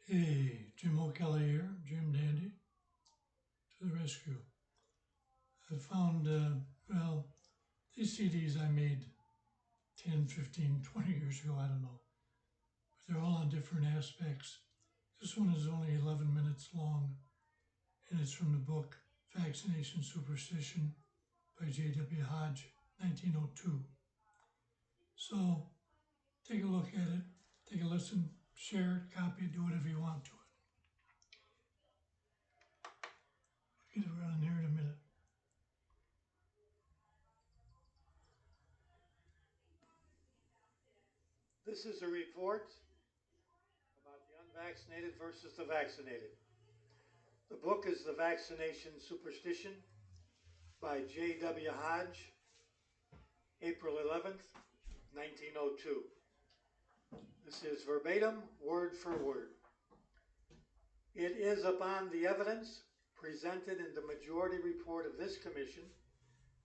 Hey, Jim O'Kelly here, Jim Dandy, to the rescue. I found, these CDs I made 10, 15, 20 years ago, I don't know. But they're all on different aspects. This one is only 11 minutes long, and it's from the book Vaccination Superstition by J.W. Hodge, 1902. So take a look at it, take a listen, share it, copy it, do whatever you want to it. I'll get around here in a minute. This is a report about the unvaccinated versus the vaccinated. The book is The Vaccination Superstition by J.W. Hodge, April 11th, 1902. This is verbatim, word for word. It is upon the evidence presented in the majority report of this commission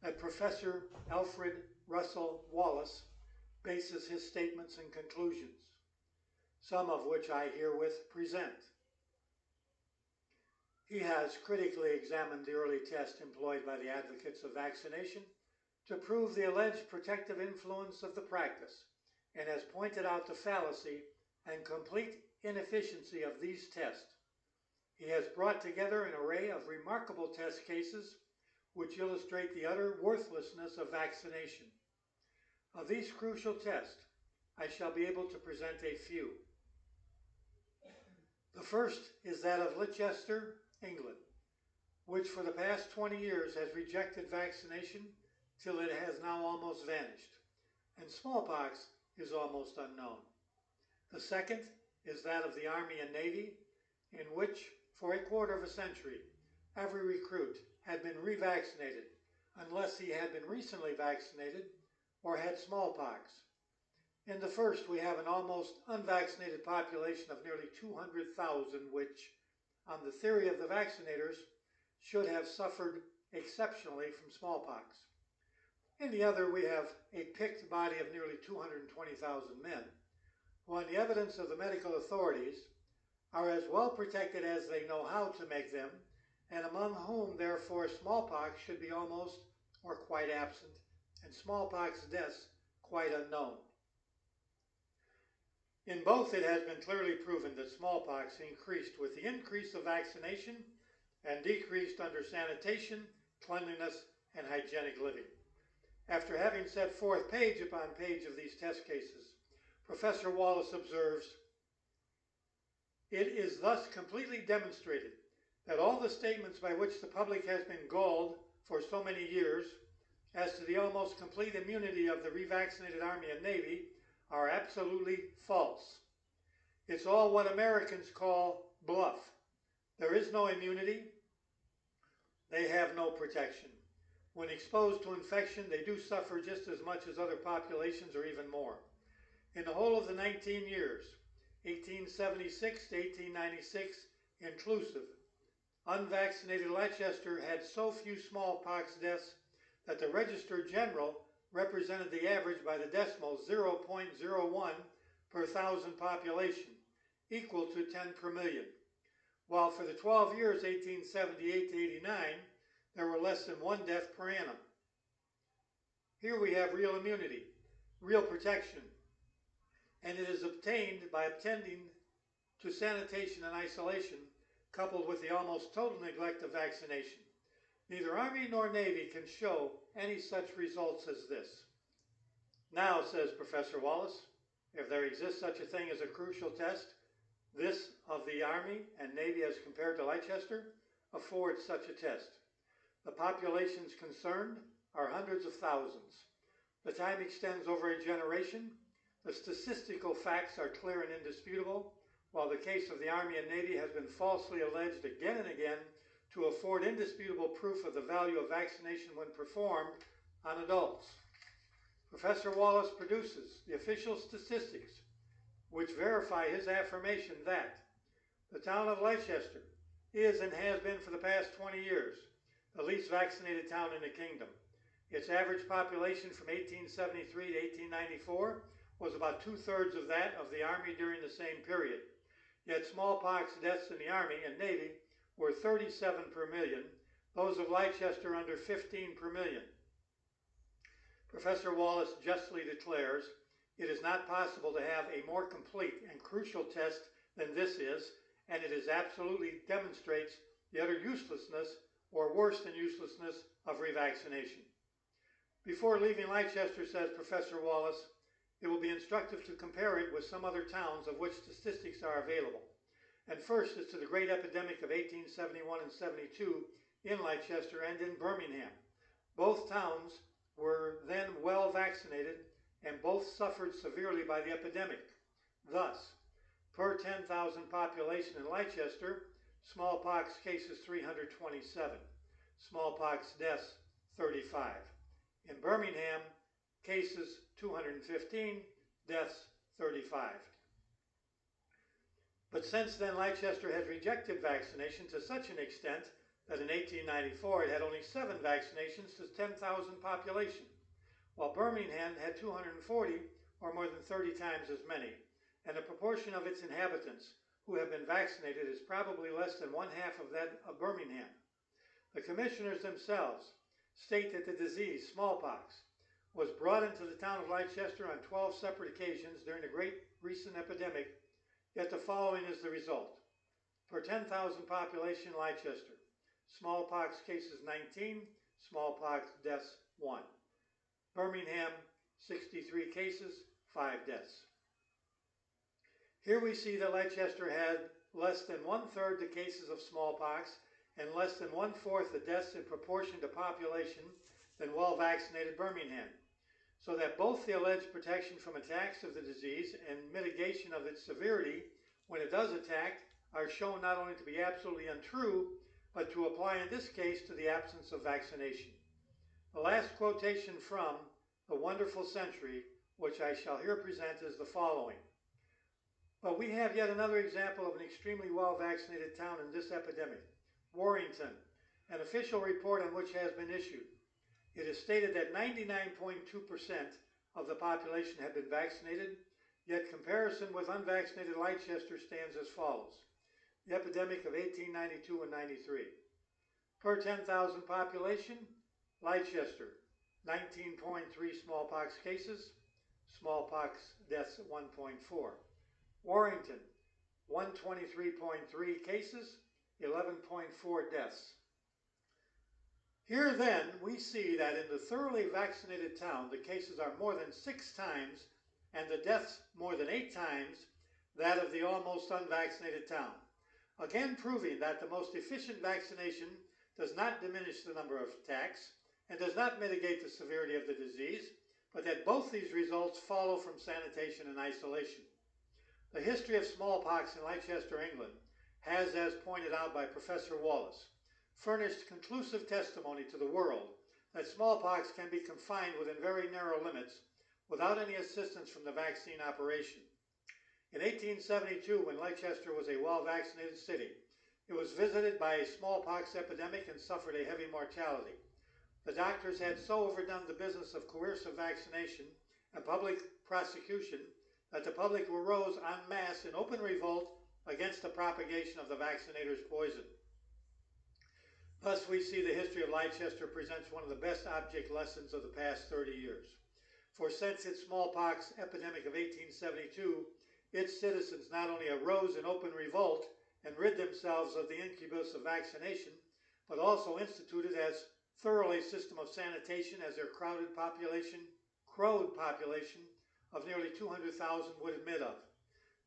that Professor Alfred Russel Wallace bases his statements and conclusions, some of which I herewith present. He has critically examined the early test employed by the advocates of vaccination to prove the alleged protective influence of the practice, and has pointed out the fallacy and complete inefficiency of these tests. He has brought together an array of remarkable test cases which illustrate the utter worthlessness of vaccination. Of these crucial tests, I shall be able to present a few. The first is that of Leicester, England, which for the past 20 years has rejected vaccination till it has now almost vanished, and smallpox is almost unknown. The second is that of the Army and Navy, in which, for a quarter of a century, every recruit had been revaccinated unless he had been recently vaccinated or had smallpox. In the first, we have an almost unvaccinated population of nearly 200,000, which, on the theory of the vaccinators, should have suffered exceptionally from smallpox. In the other, we have a picked body of nearly 220,000 men, who, on the evidence of the medical authorities, are as well protected as they know how to make them, and among whom, therefore, smallpox should be almost or quite absent, and smallpox deaths quite unknown. In both, it has been clearly proven that smallpox increased with the increase of vaccination and decreased under sanitation, cleanliness, and hygienic living. After having set forth page upon page of these test cases, Professor Wallace observes, "It is thus completely demonstrated that all the statements by which the public has been gulled for so many years as to the almost complete immunity of the revaccinated Army and Navy are absolutely false. It's all what Americans call bluff. There is no immunity. They have no protection. When exposed to infection, they do suffer just as much as other populations or even more. In the whole of the 19 years, 1876 to 1896 inclusive, unvaccinated Leicester had so few smallpox deaths that the Register General represented the average by the decimal 0.01 per thousand population, equal to 10 per million, while for the 12 years 1878 to 89, there were less than one death per annum. Here we have real immunity, real protection, and it is obtained by attending to sanitation and isolation, coupled with the almost total neglect of vaccination. Neither Army nor Navy can show any such results as this. Now, says Professor Wallace, if there exists such a thing as a crucial test, this of the Army and Navy as compared to Leicester affords such a test. The populations concerned are hundreds of thousands. The time extends over a generation. The statistical facts are clear and indisputable, while the case of the Army and Navy has been falsely alleged again and again to afford indisputable proof of the value of vaccination when performed on adults. Professor Wallace produces the official statistics which verify his affirmation that the town of Leicester is and has been for the past 20 years the least vaccinated town in the kingdom. Its average population from 1873 to 1894 was about 2/3 of that of the Army during the same period. Yet smallpox deaths in the Army and Navy were 37 per million, those of Leicester under 15 per million. Professor Wallace justly declares, "It is not possible to have a more complete and crucial test than this is, and it absolutely demonstrates the utter uselessness, or worse than uselessness, of revaccination." Before leaving Leicester, says Professor Wallace, it will be instructive to compare it with some other towns of which statistics are available. And first is to the great epidemic of 1871 and 72 in Leicester and in Birmingham. Both towns were then well vaccinated, and both suffered severely by the epidemic. Thus, per 10,000 population in Leicester, smallpox cases 327, smallpox deaths 35. In Birmingham, cases 215, deaths 35. But since then, Leicester has rejected vaccination to such an extent that in 1894 it had only 7 vaccinations to 10,000 population, while Birmingham had 240, or more than 30 times as many, and the proportion of its inhabitants who have been vaccinated is probably less than one-half of that of Birmingham. The commissioners themselves state that the disease, smallpox, was brought into the town of Leicester on 12 separate occasions during the great recent epidemic, yet the following is the result. Per 10,000 population, Leicester, smallpox cases 19, smallpox deaths 1. Birmingham, 63 cases, 5 deaths. Here we see that Leicester had less than 1/3 the cases of smallpox and less than 1/4 the deaths in proportion to population than well-vaccinated Birmingham, so that both the alleged protection from attacks of the disease and mitigation of its severity when it does attack are shown not only to be absolutely untrue, but to apply in this case to the absence of vaccination. The last quotation from The Wonderful Century, which I shall here present, is the following. But we have yet another example of an extremely well-vaccinated town in this epidemic, Warrington, an official report on which has been issued. It is stated that 99.2% of the population have been vaccinated, yet comparison with unvaccinated Leicester stands as follows. The epidemic of 1892 and 93. Per 10,000 population, Leicester, 19.3 smallpox cases, smallpox deaths 1.4. Warrington, 123.3 cases, 11.4 deaths. Here then we see that in the thoroughly vaccinated town, the cases are more than 6 times and the deaths more than 8 times that of the almost unvaccinated town. Again proving that the most efficient vaccination does not diminish the number of attacks and does not mitigate the severity of the disease, but that both these results follow from sanitation and isolation. The history of smallpox in Leicester, England, has, as pointed out by Professor Wallace, furnished conclusive testimony to the world that smallpox can be confined within very narrow limits without any assistance from the vaccine operation. In 1872, when Leicester was a well-vaccinated city, it was visited by a smallpox epidemic and suffered a heavy mortality. The doctors had so overdone the business of coercive vaccination and public prosecution that the public arose en masse in open revolt against the propagation of the vaccinators' poison. Thus we see the history of Leicester presents one of the best object lessons of the past 30 years. For since its smallpox epidemic of 1872, its citizens not only arose in open revolt and rid themselves of the incubus of vaccination, but also instituted as thorough a system of sanitation as their crowed population of nearly 200,000 would admit of.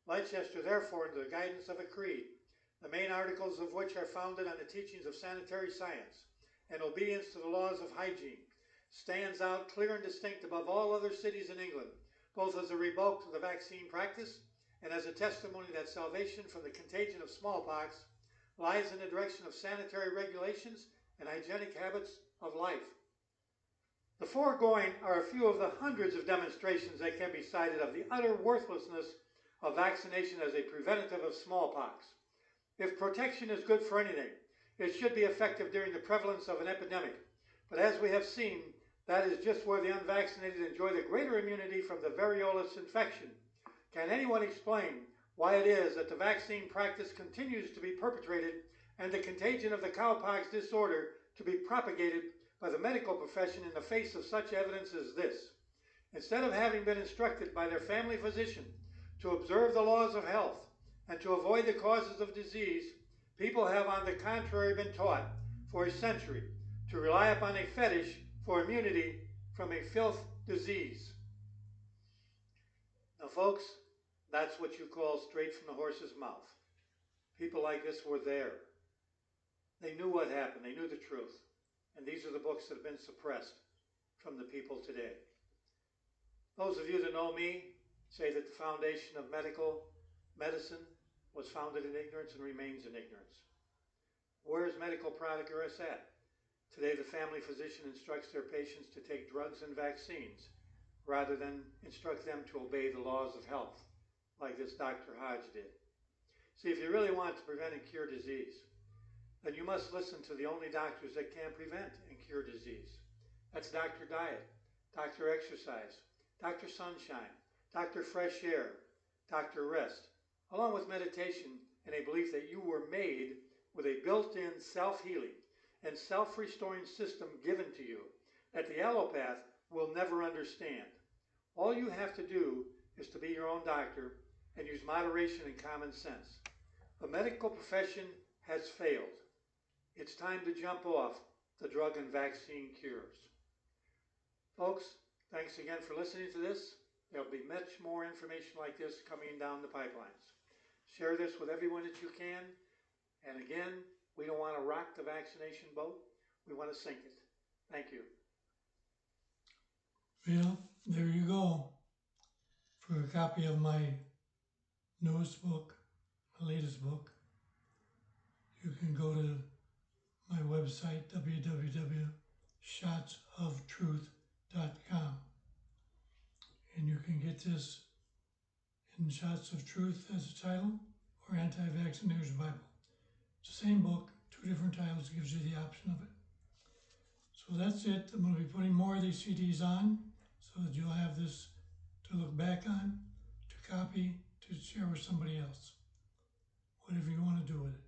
Leicester, therefore, under the guidance of a creed, the main articles of which are founded on the teachings of sanitary science and obedience to the laws of hygiene, stands out clear and distinct above all other cities in England, both as a rebuke to the vaccine practice and as a testimony that salvation from the contagion of smallpox lies in the direction of sanitary regulations and hygienic habits of life. The foregoing are a few of the hundreds of demonstrations that can be cited of the utter worthlessness of vaccination as a preventative of smallpox. If protection is good for anything, it should be effective during the prevalence of an epidemic. But as we have seen, that is just where the unvaccinated enjoy the greater immunity from the variolous infection. Can anyone explain why it is that the vaccine practice continues to be perpetrated and the contagion of the cowpox disorder to be propagated by the medical profession in the face of such evidence as this. Instead of having been instructed by their family physician to observe the laws of health and to avoid the causes of disease, people have on the contrary been taught for a century to rely upon a fetish for immunity from a filth disease. Now folks, that's what you call straight from the horse's mouth. People like this were there. They knew what happened. They knew the truth. And these are the books that have been suppressed from the people today. Those of you that know me say that the foundation of medicine was founded in ignorance and remains in ignorance. Where is medical progress at? Today, the family physician instructs their patients to take drugs and vaccines rather than instruct them to obey the laws of health, like this Dr. Hodge did. See, if you really want to prevent and cure disease, then you must listen to the only doctors that can prevent and cure disease. That's Dr. Diet, Dr. Exercise, Dr. Sunshine, Dr. Fresh Air, Dr. Rest, along with meditation and a belief that you were made with a built-in self-healing and self-restoring system given to you that the allopath will never understand. All you have to do is to be your own doctor and use moderation and common sense. The medical profession has failed. It's time to jump off the drug and vaccine cures. Folks, thanks again for listening to this. There'll be much more information like this coming down the pipelines. Share this with everyone that you can. And again, we don't want to rock the vaccination boat. We want to sink it. Thank you. Well, there you go. For a copy of my newest book, my latest book, you can go to my website, www.shotsoftruth.com. And you can get this in Shots of Truth as a title or Anti-Vaccinators Bible. It's the same book, two different titles, gives you the option of it. So that's it. I'm going to be putting more of these CDs on so that you'll have this to look back on, to copy, to share with somebody else. Whatever you want to do with it.